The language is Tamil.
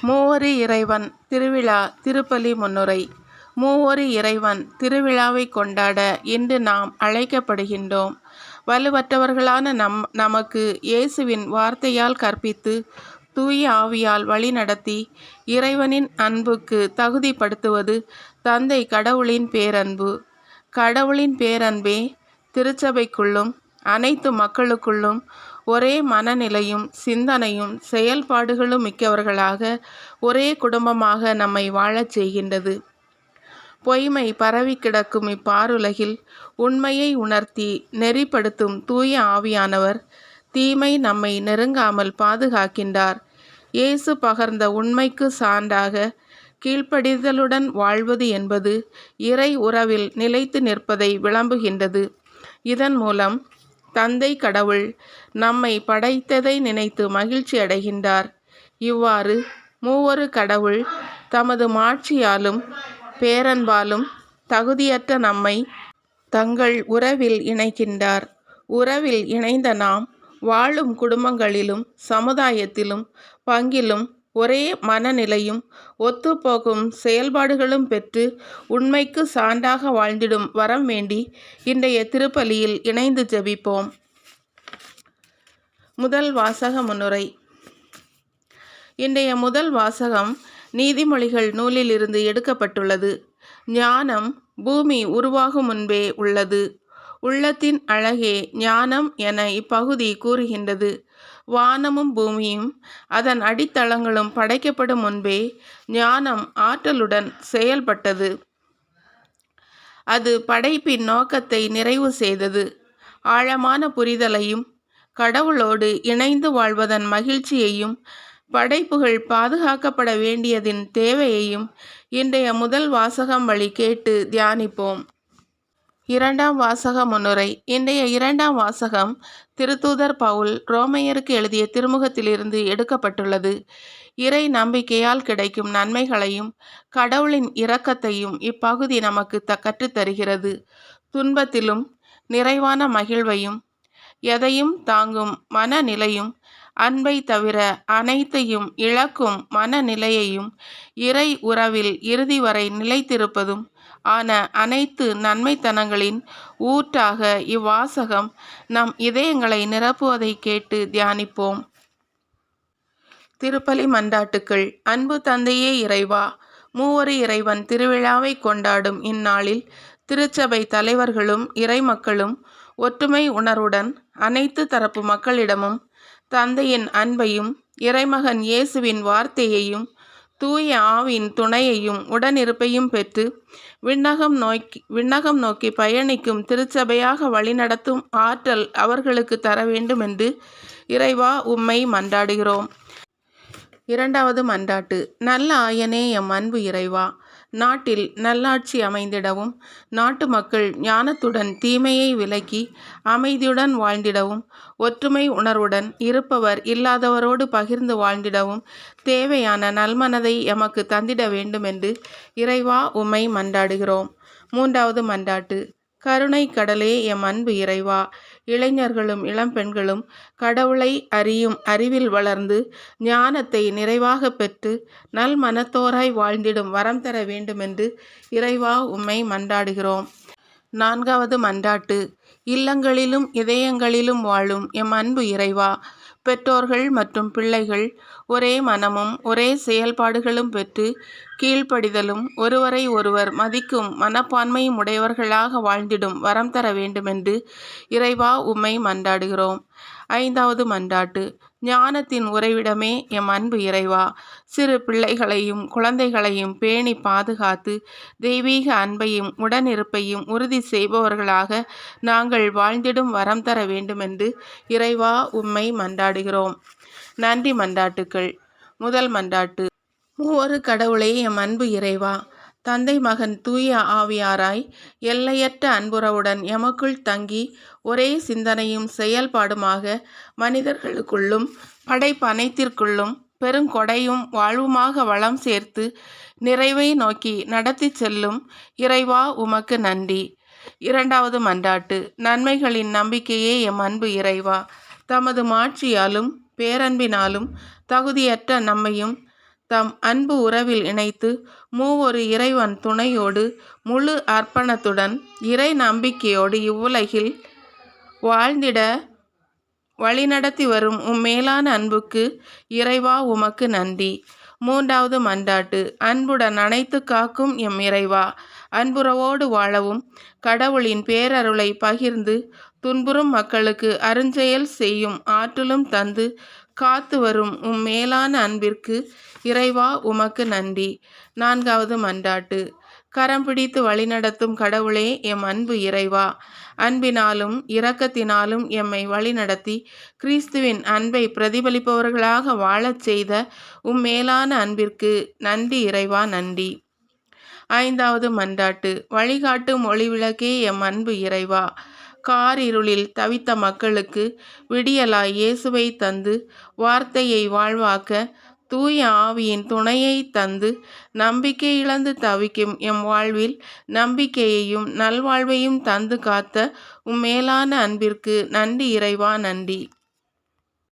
மூவொரு இறைவன் திருவிழா திருப்பலி முன்னுரை. மூவொரு இறைவன் திருவிழாவை கொண்டாட இன்று நாம் அழைக்கப்படுகின்றோம். வலுவற்றவர்களான நமக்கு இயேசுவின் வார்த்தையால் கற்பித்து தூய ஆவியால் வழிநடத்தி இறைவனின் அன்புக்கு தகுதிப்படுத்துவது தந்தை கடவுளின் பேரன்பு. கடவுளின் பேரன்பே திருச்சபைக்குள்ளும் அனைத்து மக்களுக்குள்ளும் ஒரே மனநிலையும் சிந்தனையும் செயல்பாடுகளும் மிக்கவர்களாக ஒரே குடும்பமாக நம்மை வாழச் செய்கின்றது. பொய்மை பரவி கிடக்கும் இப்பாருலகில் உண்மையை உணர்த்தி நெறிப்படுத்தும் தூய ஆவியானவர் தீமை நம்மை நெருங்காமல் பாதுகாக்கின்றார். இயேசு பகர்ந்த உண்மைக்கு சான்றாக கீழ்ப்படிதலுடன் வாழ்வது என்பது இறை உறவில் நிலைத்து நிற்பதை விளம்புகின்றது. இதன் மூலம் தந்தை கடவுள் நம்மை படைத்ததை நினைத்து மகிழ்ச்சி அடைகின்றார். இவ்வாறு மூவொரு கடவுள் தமது மாட்சியாலும் பேரன்பாலும் தகுதியற்ற நம்மை தங்கள் உறவில் இணைக்கின்றார். உறவில் இணைந்த நாம் வாழும் குடும்பங்களிலும் சமுதாயத்திலும் பங்கிலும் ஒரே மனநிலையும் ஒத்துப்போகும் செயல்பாடுகளும் பெற்று உண்மைக்கு சான்றாக வாழ்ந்திடும் வரம் வேண்டி இன்றைய திருப்பலியில் இணைந்து ஜெபிப்போம். முதல் வாசக முன்னுரை. இன்றைய முதல் வாசகம் நீதிமொழிகள் நூலிலிருந்து எடுக்கப்பட்டுள்ளது. ஞானம் பூமி உருவாகும் முன்பே உள்ளது. உள்ளத்தின் அழகே ஞானம் என இப்பகுதி கூறுகின்றது. வானமும் பூமியும் அதன் அடித்தளங்களும் படைக்கப்படும் முன்பே ஞானம் ஆற்றலுடன் செயல்பட்டது. அது படைப்பின் நோக்கத்தை நிறைவு செய்தது. ஆழமான புரிதலையும் கடவுளோடு இணைந்து வாழ்வதன் மகிழ்ச்சியையும் படைப்புகள் பாதுகாக்கப்பட வேண்டியதின் தேவையையும் இன்றைய முதல் வாசகம் வழி கேட்டு தியானிப்போம். இரண்டாம் வாசக முன்னுரை. இன்றைய இரண்டாம் வாசகம் திருத்தூதர் பவுல் ரோமையருக்கு எழுதிய திருமுகத்திலிருந்து எடுக்கப்பட்டுள்ளது. இறை நம்பிக்கையால் கிடைக்கும் நன்மைகளையும் கடவுளின் இரக்கத்தையும் இப்பகுதி நமக்கு கற்றுத்தருகிறது. துன்பத்திலும் நிறைவான மகிழ்வையும் எதையும் தாங்கும் மனநிலையும் அன்பை தவிர அனைத்தையும் இழக்கும் மனநிலையையும் இறை உறவில் இறுதி வரை நிலைத்திருப்பதும் ஆன அனைத்து நன்மைத்தனங்களின் ஊற்றாக இவ்வாசகம் நம் இதயங்களை நிரப்புவதை கேட்டு தியானிப்போம். திருப்பலி மன்றாட்டுக்கள். அன்பு தந்தையே இறைவா, மூவொரு இறைவன் திருவிழாவை கொண்டாடும் இந்நாளில் திருச்சபை தலைவர்களும் இறைமக்களும் ஒற்றுமை உணர்வுடன் அனைத்து தரப்பு மக்களிடமும் தந்தையின் அன்பையும் இறைமகன் இயேசுவின் வார்த்தையையும் தூய ஆவின் துணையையும் உடனிருப்பையும் பெற்று விண்ணகம் நோக்கி பயணிக்கும் திருச்சபையாக வழிநடத்தும் ஆற்றல் அவர்களுக்கு தர வேண்டும் என்று இறைவா உம்மை மன்றாடுகிறோம். இரண்டாவது மன்றாட்டு. நல்ல ஆயனே எம் அன்பு இறைவா, நாட்டில் நல்லாட்சி அமைந்திடவும் நாட்டு மக்கள் ஞானத்துடன் தீமையை விலக்கி அமைதியுடன் வாழ்ந்திடவும் ஒற்றுமை உணர்வுடன் இருப்பவர் இல்லாதவரோடு பகிர்ந்து வாழ்ந்திடவும் தேவையான நல்மனதை எமக்கு தந்திட வேண்டும் என்று இறைவா உம்மை மன்றாடுகிறோம். மூன்றாவது மன்றாட்டு. கருணை கடலே எம் அன்பு இறைவா, இளைஞர்களும் இளம்பெண்களும் கடவுளை அறியும் அறிவில் வளர்ந்து ஞானத்தை நிறைவாக பெற்று நல் மனத்தோராய் வாழ்ந்திடும் வரம் தர வேண்டுமென்று இறைவா உம்மை மன்றாடுகிறோம். நான்காவது மன்றாட்டு. இல்லங்களிலும் இதயங்களிலும் வாழும் எம் அன்பு இறைவா, பெற்றோர்கள் மற்றும் பிள்ளைகள் ஒரே மனமும் ஒரே செயல்பாடுகளும் பெற்று கீழ்ப்படிதலும் ஒருவரை ஒருவர் மதிக்கும் மனப்பான்மையும் உடையவர்களாக வாழ்ந்திடும் வரம் தர வேண்டுமென்று இறைவா உம்மை மன்றாடுகிறோம். ஐந்தாவது மன்றாட்டு. ஞானத்தின் உறைவிடமே எம் அன்பு இறைவா, சிறு பிள்ளைகளையும் குழந்தைகளையும் பேணி பாதுகாத்து தெய்வீக அன்பையும் உடனிருப்பையும் உறுதி செய்பவர்களாக நாங்கள் வாழ்ந்திடும் வரம் தர வேண்டுமென்று இறைவா உம்மை மன்றாடுகிறோம். நன்றி மன்றாட்டுக்கள். முதல் மன்றாட்டு. மூவொரு கடவுளே எம் அன்பு இறைவா, தந்தை மகன் தூய ஆவியாராய் எல்லையற்ற அன்புறவுடன் எமக்குள் தங்கி ஒரே சிந்தனையும் செயல்பாடுமாக மனிதர்களுக்குள்ளும் படைப்பு அனைத்திற்குள்ளும் பெருங்கொடையும் வாழ்வுமாக வளம் சேர்த்து நிறைவை நோக்கி நடத்தி செல்லும் இறைவா உமக்கு நன்றி. இரண்டாவது மன்றாட்டு. நன்மைகளின் நம்பிக்கையே எம் அன்பு இறைவா, தமது மாட்சியாலும் பேரன்பினாலும் தகுதியற்ற நம்மையும் தம் அன்பு உறவில் இணைத்து மூவொரு இறைவன் துணையோடு முழு அர்ப்பணத்துடன் இறை நம்பிக்கையோடு இவ்வுலகில் வாழ்ந்திட வழிநடத்தி வரும் மேலான அன்புக்கு இறைவா உமக்கு நன்றி. மூன்றாவது மன்றாட்டு. அன்புடன் அணைத்து காக்கும் எம் இறைவா, அன்புறவோடு வாழவும் கடவுளின் பேரருளை பகிர்ந்து துன்புறும் மக்களுக்கு அருஞ்செயல் செய்யும் ஆற்றலும் தந்து காத்து வரும் மேலான அன்பிற்கு இறைவா உமக்கு நன்றி. நான்காவது மன்றாட்டு. கரம் பிடித்து வழிநடத்தும் கடவுளே, எம் அன்பு இறைவா, அன்பினாலும் இரக்கத்தினாலும் எம்மை வழிநடத்தி கிறிஸ்துவின் அன்பை பிரதிபலிப்பவர்களாக வாழச் செய்த மேலான அன்பிற்கு நன்றி இறைவா, நன்றி. ஐந்தாவது மன்றாட்டு. வழிகாட்டும் ஒளிவிளக்கே எம் அன்பு இறைவா, காரிருளில் தவித்த மக்களுக்கு விடியலாய் இயேசுவை தந்து வார்த்தையை வாழ்வாக்க தூய ஆவியின் துணையை தந்து நம்பிக்கை இழந்து தவிக்கும் எம் வாழ்வில் நம்பிக்கையையும் நல்வாழ்வையும் தந்து காத்த மேலான அன்பிற்கு நன்றி இறைவா, நன்றி.